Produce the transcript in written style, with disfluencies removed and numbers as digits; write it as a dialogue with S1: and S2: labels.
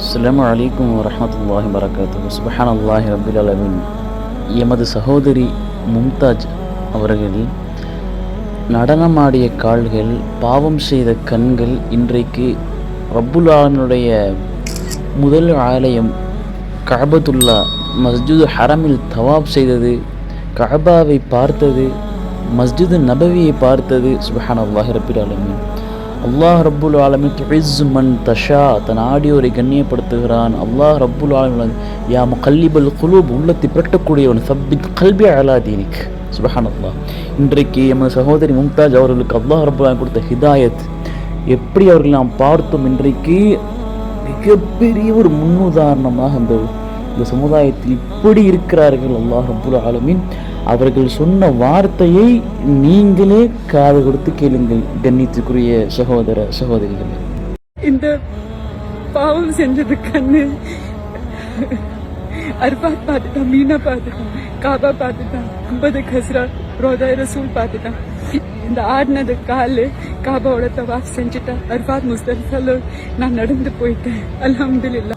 S1: அஸ்ஸலாமு அலைக்கும் வரஹ்மத்துல்லாஹி வரகாத்துஹு. சுப்ஹானல்லாஹி ரப்பில் ஆலமீன். எமது சகோதரி மும்தாஜ் அவர்கள் நடனமாடிய கால்கள், பாவம் செய்த கண்கள் இன்றைக்கு ரப்புல் ஆலமீனுடைய முதல் ஆலயம் கஅபத்துல்லா மஸ்ஜிது ஹரமில் தவாப் செய்தது, கஅபாவை பார்த்தது, மஸ்ஜிது நபவியை பார்த்தது. சுப்ஹானல்லாஹி ரப்பில் ஆலமீன். அல்லாஹ் ரப்புல் ஆலமீன் துஇஸ்ஸு மன் தஷா, தன் ஆடியோரை கண்ணியப்படுத்துகிறான். அல்லாஹ் ரப்புல் ஆலமீன் யா முகல்லிபல் குலூப், உள்ளத்தை புரட்டக்கூடியவன், சப்பித் கல்பி அலா தீனிக். சுப்ஹானல்லாஹ். இன்றைக்கு எமது சகோதரி மும்தாஜ் அவர்களுக்கு அல்லாஹ் ரப்புல் ஆலமீன் கொடுத்த ஹிதாயத், எப்படி அவர்கள் நாம் பார்த்தோம், இன்றைக்கு மிகப்பெரிய ஒரு முன்னுதாரணமாக இந்த சமுதாயத்தில் இப்படி இருக்கிறார்கள். அல்லாஹ் ரப்புல் ஆலமீன் அவர்கள் சொன்ன வார்த்தையை நீங்களே காது கொடுத்து கேளுங்கள். கண்ணியத்துக்குரிய சகோதர சகோதரிகள்,
S2: இந்த பாவம் செஞ்சது கண்ணு அர்பாத் பார்த்துட்டான், மீனா பார்த்துட்டான், காபா பார்த்துட்டான், 50 கஸ்ரா ரோதா ரசூல் பார்த்துட்டான். இந்த ஆடினது காலு காபாவோட தவாஃப் செஞ்சுட்டான். அர்பாத் முஸ்தலிஃபால நான் நடந்து போயிட்டேன். அல்ஹம்துலில்லாஹ்.